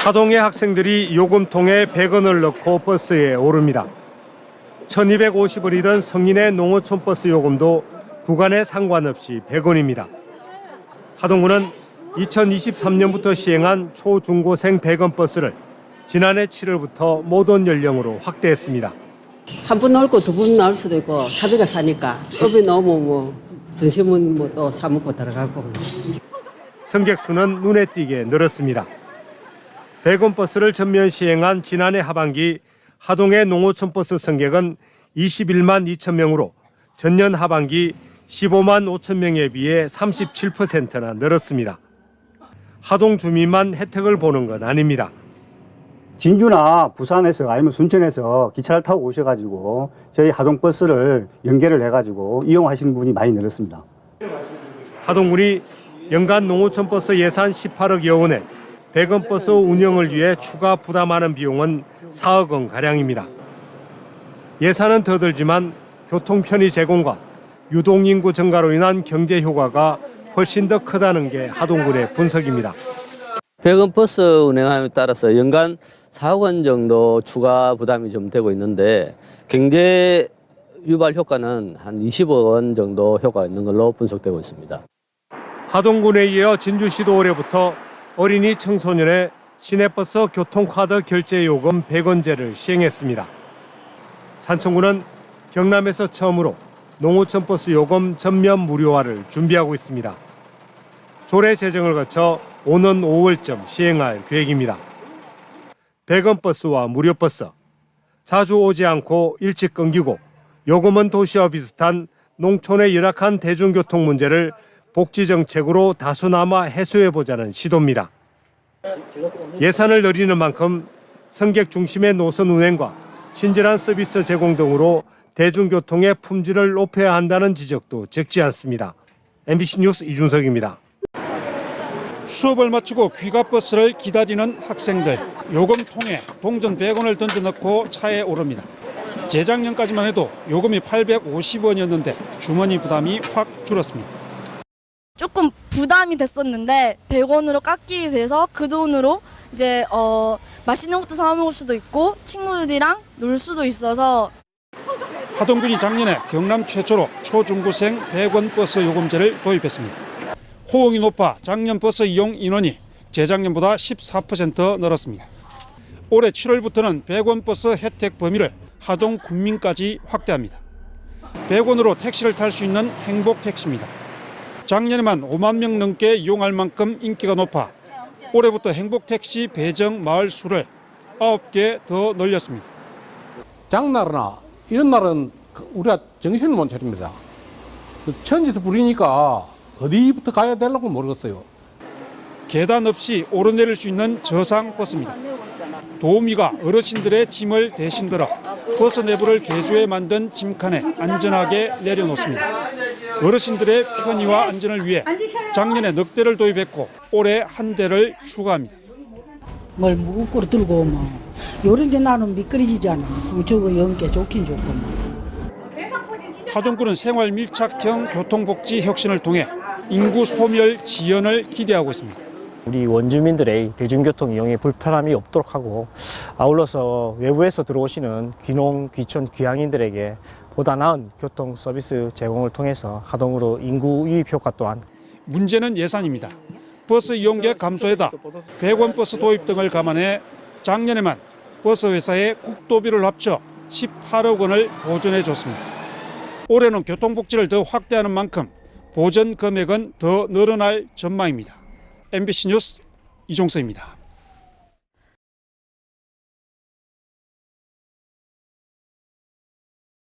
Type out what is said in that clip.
하동의 학생들이 요금통에 100원을 넣고 버스에 오릅니다. 1250원이던 성인의 농어촌 버스 요금도 구간에 상관없이 100원입니다. 하동구는 2023년부터 시행한 초중고생 100원 버스를 지난해 7월부터 모든 연령으로 확대했습니다. 한 분 넣고 두 분 넣을 수도 있고 차비가 싸니까 업에 넣으면 전시문 또 사먹고 들어가고. 승객 수는 눈에 띄게 늘었습니다. 100원 버스를 전면 시행한 지난해 하반기 하동의 농어촌 버스 승객은 21만 2천 명으로 전년 하반기 15만 5천 명에 비해 37%나 늘었습니다. 하동 주민만 혜택을 보는 건 아닙니다. 진주나 부산에서 아니면 순천에서 기차를 타고 오셔가지고 저희 하동 버스를 연계를 해가지고 이용하시는 분이 많이 늘었습니다. 하동군이 연간 농어촌 버스 예산 18억여 원에 100원 버스 운영을 위해 추가 부담하는 비용은 4억 원 가량입니다. 예산은 더 들지만 교통 편의 제공과 유동인구 증가로 인한 경제 효과가 훨씬 더 크다는 게 하동군의 분석입니다. 100원 버스 운행함에 따라서 연간 4억 원 정도 추가 부담이 좀 되고 있는데 경제 유발 효과는 한 20억 원 정도 효과가 있는 걸로 분석되고 있습니다. 하동군에 이어 진주시도 올해부터 어린이 청소년의 시내버스 교통카드 결제 요금 100원제를 시행했습니다. 산청구는 경남에서 처음으로 농어촌 버스 요금 전면 무료화를 준비하고 있습니다. 조례 제정을 거쳐 오는 5월쯤 시행할 계획입니다. 100원 버스와 무료 버스, 자주 오지 않고 일찍 끊기고 요금은 도시와 비슷한 농촌의 열악한 대중교통 문제를 복지 정책으로 다소나마 해소해보자는 시도입니다. 예산을 늘리는 만큼 승객 중심의 노선 운행과 친절한 서비스 제공 등으로 대중교통의 품질을 높여야 한다는 지적도 적지 않습니다. MBC 뉴스 이준석입니다. 수업을 마치고 귀가버스를 기다리는 학생들. 요금통에 동전 100원을 던져 넣고 차에 오릅니다. 재작년까지만 해도 요금이 850원이었는데 주머니 부담이 확 줄었습니다. 조금 부담이 됐었는데 100원으로 깎이게 돼서 그 돈으로 이제 맛있는 것도 사 먹을 수도 있고 친구들이랑 놀 수도 있어서. 하동군이 작년에 경남 최초로 초중고생 100원 버스 요금제를 도입했습니다. 호응이 높아 작년 버스 이용 인원이 재작년보다 14% 늘었습니다. 올해 7월부터는 100원 버스 혜택 범위를 하동 군민까지 확대합니다. 100원으로 택시를 탈 수 있는 행복택시입니다. 작년에만 5만 명 넘게 이용할 만큼 인기가 높아 올해부터 행복택시 배정 마을 수를 9개 더 늘렸습니다. 장날이나 이런 날은 우리가 정신을 못 차립니다. 천지에서 부리니까 어디부터 가야 되려고 모르겠어요. 계단 없이 오르내릴 수 있는 저상 버스입니다. 도우미가 어르신들의 짐을 대신 들어 버스 내부를 개조해 만든 짐칸에 안전하게 내려놓습니다. 어르신들의 편의와 안전을 위해 작년에 넉 대를 도입했고 올해 한 대를 추가합니다. 뭘 무겁고 들고 오면 요런데 나는 미끄러지잖아. 저거 연계 좋긴 좋구만. 하동구는 생활 밀착형 교통복지 혁신을 통해 인구 소멸 지연을 기대하고 있습니다. 우리 원주민들의 대중교통 이용에 불편함이 없도록 하고 아울러서 외부에서 들어오시는 귀농, 귀촌, 귀향인들에게 보다 나은 교통 서비스 제공을 통해서 하동으로 인구 유입 효과 또한. 문제는 예산입니다. 버스 이용객 감소에다 100원 버스 도입 등을 감안해 작년에만 버스 회사에 국도비를 합쳐 18억 원을 보전해 줬습니다. 올해는 교통복지를 더 확대하는 만큼 보전 금액은 더 늘어날 전망입니다. MBC 뉴스 이종서입니다.